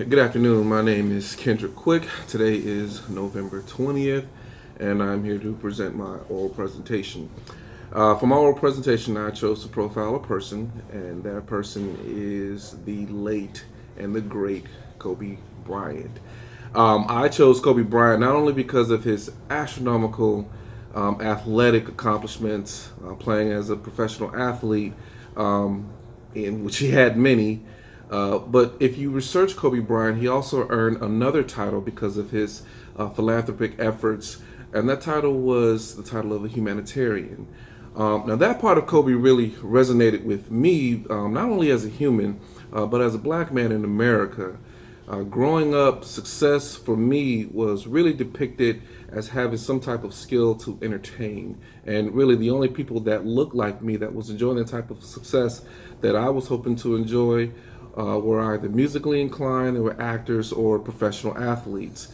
Good afternoon. My name is Kendrick Quick. Today is November 20th, and I'm here to present my oral presentation. For my oral presentation, I chose to profile a person, and that person is the late and the great Kobe Bryant. I chose Kobe Bryant not only because of his astronomical athletic accomplishments, playing as a professional athlete, in which he had many. But if you research Kobe Bryant, he also earned another title because of his philanthropic efforts, and that title was the title of a humanitarian. Now, that part of Kobe really resonated with me, not only as a human, but as a black man in America. Growing up, success for me was really depicted as having some type of skill to entertain. And really, the only people that looked like me that was enjoying the type of success that I was hoping to enjoy were either musically inclined, they were actors, or professional athletes.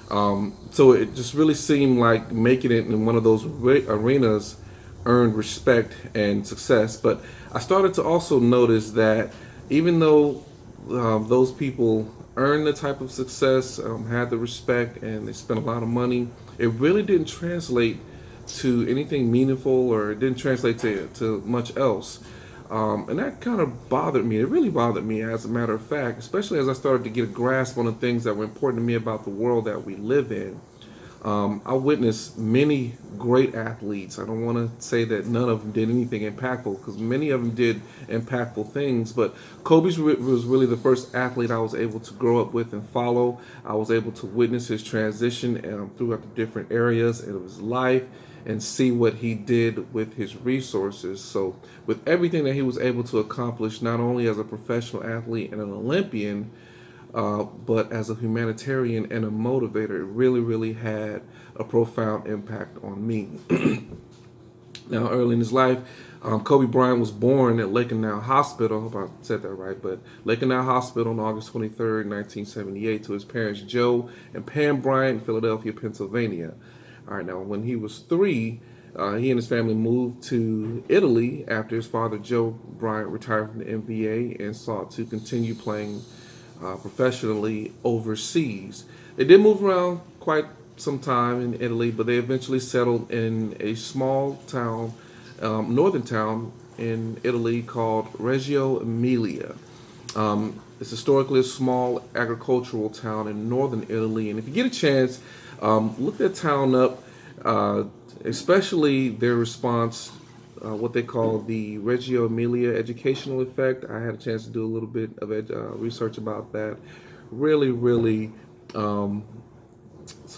So it just really seemed like making it in one of those arenas earned respect and success. But I started to also notice that even though those people earned the type of success, had the respect, and they spent a lot of money, it really didn't translate to anything meaningful, or it didn't translate to much else. And that kind of bothered me. It really bothered me, as a matter of fact, especially as I started to get a grasp on the things that were important to me about the world that we live in. I witnessed many great athletes. I don't want to say that none of them did anything impactful, because many of them did impactful things. But was really the first athlete I was able to grow up with and follow. I was able to witness his transition throughout the different areas of his life and see what he did with his resources. So, with everything that he was able to accomplish, not only as a professional athlete and an Olympian, but as a humanitarian and a motivator, it really, really had a profound impact on me. Now, early in his life, Kobe Bryant was born at Lake and Now Hospital. I hope I said that right, but Lake and Now Hospital on August 23rd, 1978, to his parents Joe and Pam Bryant in Philadelphia, Pennsylvania. All right, now when he was 3, he and his family moved to Italy after his father Joe Bryant retired from the NBA and sought to continue playing professionally overseas. They did move around quite some time in Italy, but they eventually settled in a small town, northern town in Italy called Reggio Emilia. It's historically a small agricultural town in northern Italy, and if you get a chance, look that town up, uh, especially their response, what they call the Reggio Emilia educational effect. I had a chance to do a little bit of research about that. Really, really some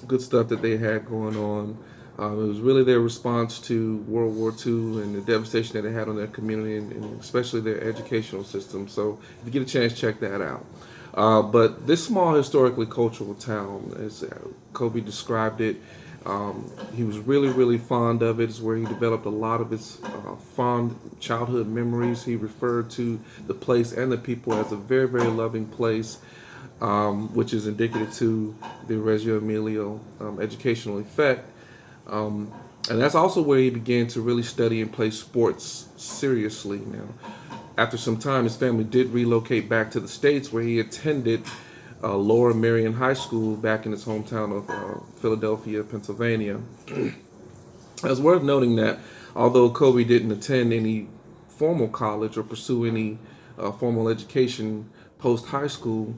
good stuff that they had going on. It was really their response to World War II and the devastation that it had on their community, and especially their educational system. So, if you get a chance, check that out. But this small historically cultural town, as Kobe described it, he was really, really fond of it. It's where he developed a lot of his fond childhood memories. He referred to the place and the people as a very, very loving place, which is indicative to the Reggio Emilia educational effect. And that's also where he began to really study and play sports seriously. Now, after some time, his family did relocate back to the States, where he attended Lower Merion High School back in his hometown of Philadelphia, Pennsylvania. It's worth noting that although Kobe didn't attend any formal college or pursue any formal education post high school,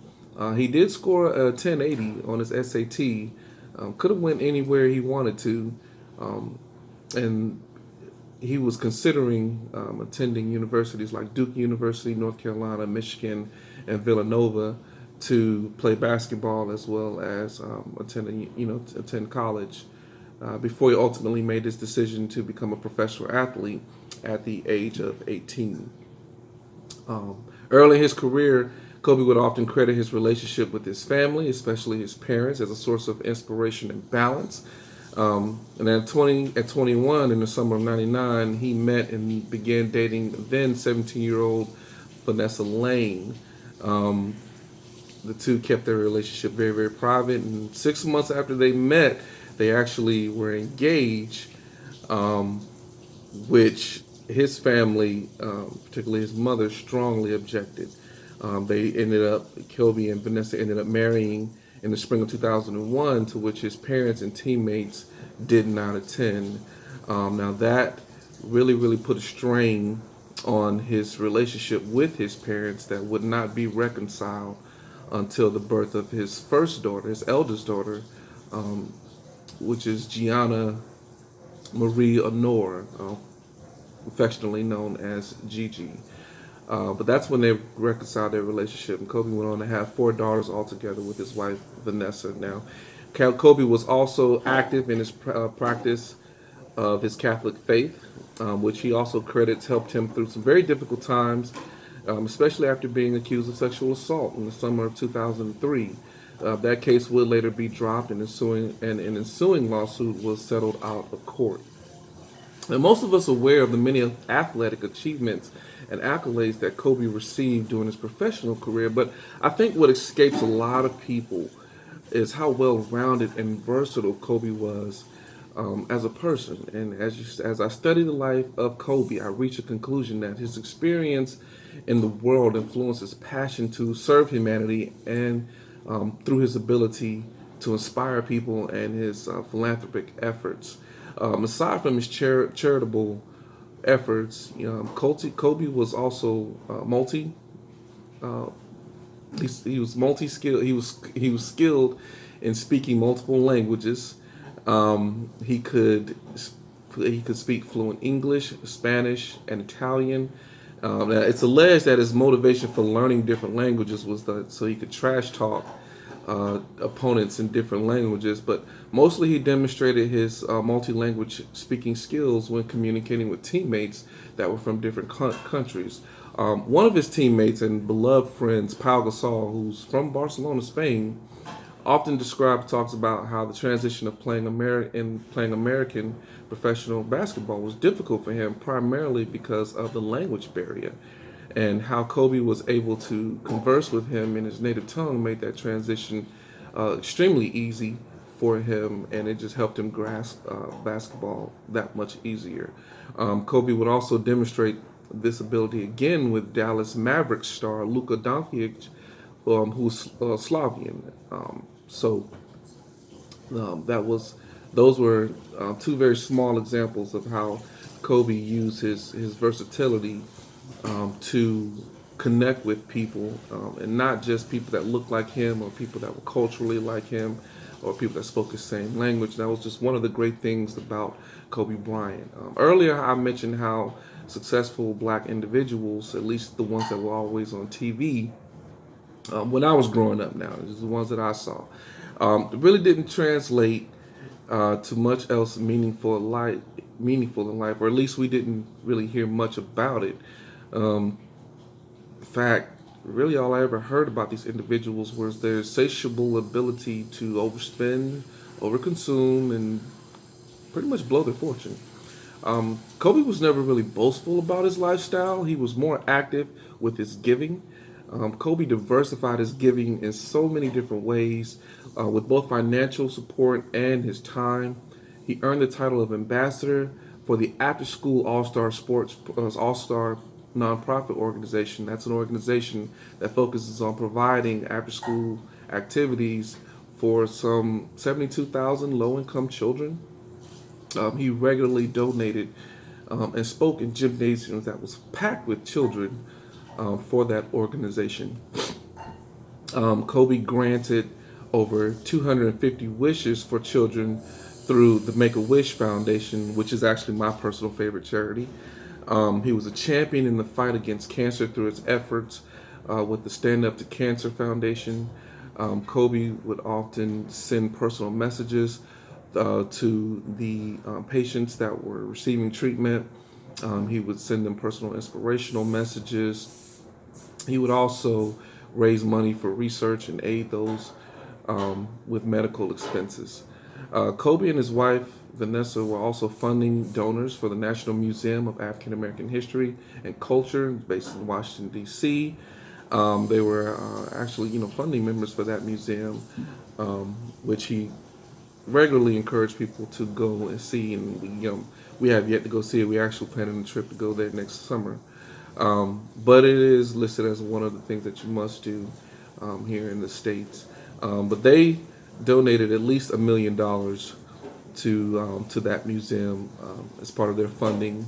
he did score a 1080 on his SAT. Could have went anywhere he wanted to, and he was considering attending universities like Duke University, North Carolina, Michigan, and Villanova to play basketball, as well as attend college. Before he ultimately made his decision to become a professional athlete at the age of 18. Early in his career, Kobe would often credit his relationship with his family, especially his parents, as a source of inspiration and balance. And at 21, in the summer of '99, he met and began dating then 17-year-old Vanessa Lane. The two kept their relationship very, very private. And 6 months after they met, they actually were engaged, which his family, particularly his mother, strongly objected. Kobe and Vanessa ended up marrying in the spring of 2001, to which his parents and teammates did not attend. Now that really put a strain on his relationship with his parents that would not be reconciled until the birth of his first daughter, his eldest daughter, which is Gianna Marie Honor, affectionately known as Gigi. But that's when they reconciled their relationship, and Kobe went on to have four daughters altogether with his wife Vanessa. Now, Kobe was also active in his practice of his Catholic faith, which he also credits helped him through some very difficult times, especially after being accused of sexual assault in the summer of 2003. That case would later be dropped, and an ensuing lawsuit was settled out of court. And most of us are aware of the many athletic achievements and accolades that Kobe received during his professional career, but I think what escapes a lot of people is how well-rounded and versatile Kobe was as a person. And as I study the life of Kobe, I reach a conclusion that his experience in the world influenced his passion to serve humanity, and through his ability to inspire people and his philanthropic efforts. Aside from his charitable efforts, Kobe was also he was multi-skilled. He was skilled in speaking multiple languages. He could speak fluent English, Spanish, and Italian. Now it's alleged that his motivation for learning different languages was so he could trash talk opponents in different languages, but mostly he demonstrated his multi-language speaking skills when communicating with teammates that were from different countries. One of his teammates and beloved friends, Pau Gasol, who's from Barcelona, Spain, often talks about how the transition of playing American professional basketball was difficult for him, primarily because of the language barrier, and how Kobe was able to converse with him in his native tongue made that transition extremely easy for him, and it just helped him grasp basketball that much easier. Kobe would also demonstrate this ability again with Dallas Mavericks star Luka Doncic, who's Slavian. So that was those were two very small examples of how Kobe used his versatility to connect with people, and not just people that looked like him or people that were culturally like him or people that spoke the same language. That was just one of the great things about Kobe Bryant. Earlier, I mentioned how successful black individuals, at least the ones that were always on TV, when I was growing up now, just the ones that I saw, really didn't translate to much else meaningful in life, or at least we didn't really hear much about it. In fact, really all I ever heard about these individuals was their insatiable ability to overspend, overconsume, and pretty much blow their fortune. Kobe was never really boastful about his lifestyle. He was more active with his giving. Kobe diversified his giving in so many different ways, with both financial support and his time. He earned the title of ambassador for the After School All Star nonprofit organization. That's an organization that focuses on providing after school activities for some 72,000 low income children. He regularly donated and spoke in gymnasiums that was packed with children for that organization. Kobe granted over 250 wishes for children through the Make a Wish Foundation, which is actually my personal favorite charity. He was a champion in the fight against cancer through his efforts with the Stand Up to Cancer Foundation. Kobe would often send personal messages to the patients that were receiving treatment. He would send them personal inspirational messages. He would also raise money for research and aid those with medical expenses. Kobe and his wife, Vanessa, were also funding donors for the National Museum of African American History and Culture, based in Washington, D.C. They were actually, funding members for that museum, which he regularly encouraged people to go and see. And we have yet to go see it. We actually planning a trip to go there next summer. But it is listed as one of the things that you must do here in the States. But they donated at least $1 million to that museum as part of their funding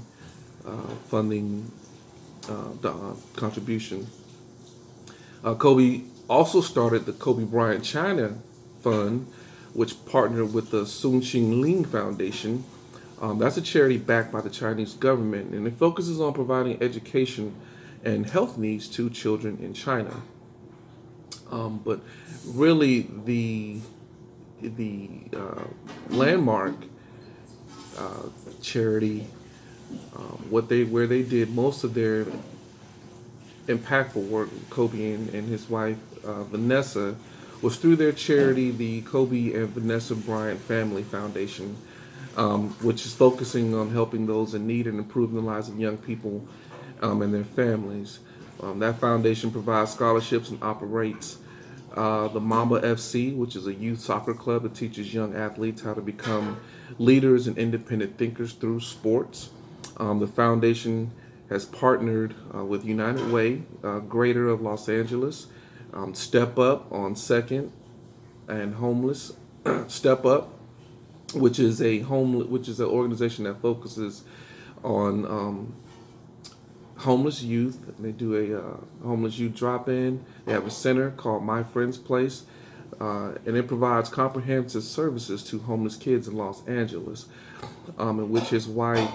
contribution. Kobe also started the Kobe Bryant China Fund, which partnered with the Sun Xing Ling Foundation. That's a charity backed by the Chinese government, and it focuses on providing education and health needs to children in China. But really, the landmark charity, what they where they did most of their impactful work, Kobe and his wife Vanessa, was through their charity, the Kobe and Vanessa Bryant Family Foundation, which is focusing on helping those in need and improving the lives of young people and their families. That foundation provides scholarships and operates the Mamba FC, which is a youth soccer club that teaches young athletes how to become leaders and independent thinkers through sports. The foundation has partnered with United Way, Greater of Los Angeles, Step Up on Second, and Homeless Step Up, which is an organization that focuses on homeless youth. They do a homeless youth drop-in. They have a center called My Friend's Place, and it provides comprehensive services to homeless kids in Los Angeles, in which his wife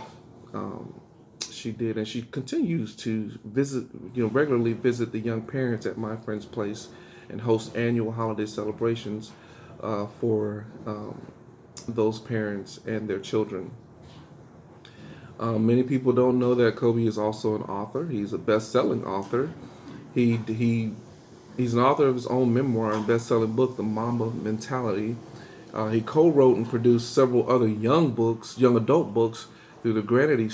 she did, and she continues to visit, regularly visit the young parents at My Friend's Place and host annual holiday celebrations for those parents and their children. Many people don't know that Kobe is also an author. He's a best-selling author. He's an author of his own memoir and best-selling book, The Mamba Mentality. He co-wrote and produced several other young adult books through Granity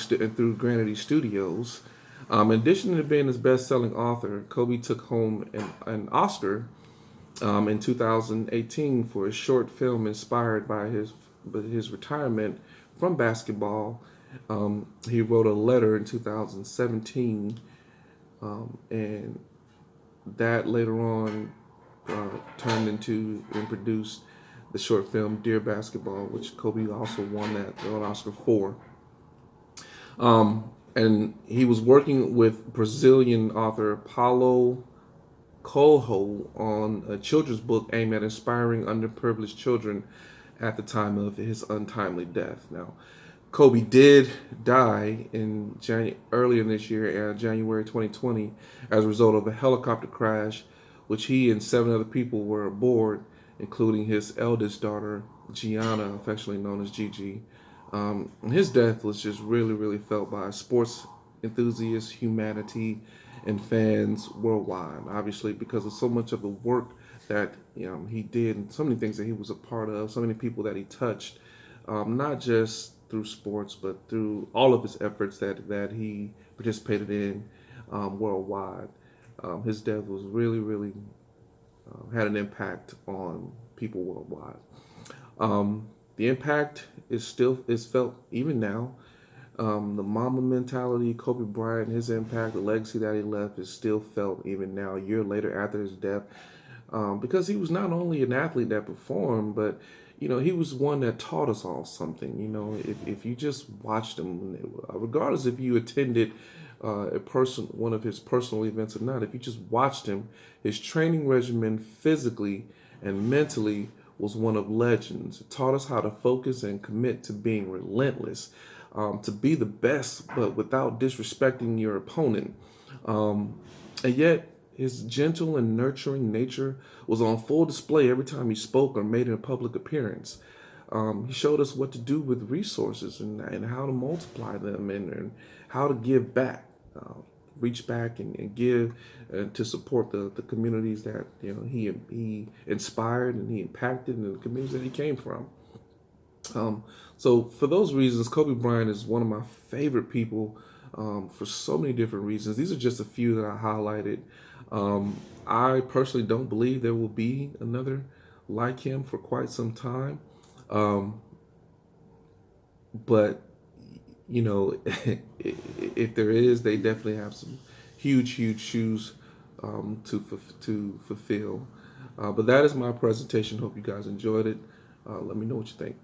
Studios. In addition to being his best-selling author, Kobe took home an Oscar in 2018 for a short film inspired by his retirement from basketball. He wrote a letter in 2017, and that later on turned into and produced the short film Dear Basketball, which Kobe also won an Oscar for. And he was working with Brazilian author Paulo Coelho on a children's book aimed at inspiring underprivileged children at the time of his untimely death. Now, Kobe did die earlier this year, January 2020, as a result of a helicopter crash, which he and 7 other people were aboard, including his eldest daughter, Gianna, affectionately known as Gigi. And his death was just really, really felt by sports enthusiasts, humanity, and fans worldwide. Obviously, because of so much of the work that he did, and so many things that he was a part of, so many people that he touched, not just through sports, but through all of his efforts that he participated in worldwide. His death was really, really had an impact on people worldwide. The impact is felt even now. The Mamba mentality, Kobe Bryant, his impact, the legacy that he left is still felt even now, a year later after his death, because he was not only an athlete that performed, but he was one that taught us all something. If you just watched him, regardless if you attended one of his personal events or not, if you just watched him, his training regimen physically and mentally was one of legends. It taught us how to focus and commit to being relentless, to be the best, but without disrespecting your opponent. And yet, his gentle and nurturing nature was on full display every time he spoke or made a public appearance. He showed us what to do with resources and how to multiply them and how to give back, reach back and give to support the communities that he inspired and he impacted and the communities that he came from. So for those reasons, Kobe Bryant is one of my favorite people for so many different reasons. These are just a few that I highlighted. I personally don't believe there will be another like him for quite some time. But if there is, they definitely have huge shoes to fulfill. But that is my presentation. Hope you guys enjoyed it. Let me know what you think.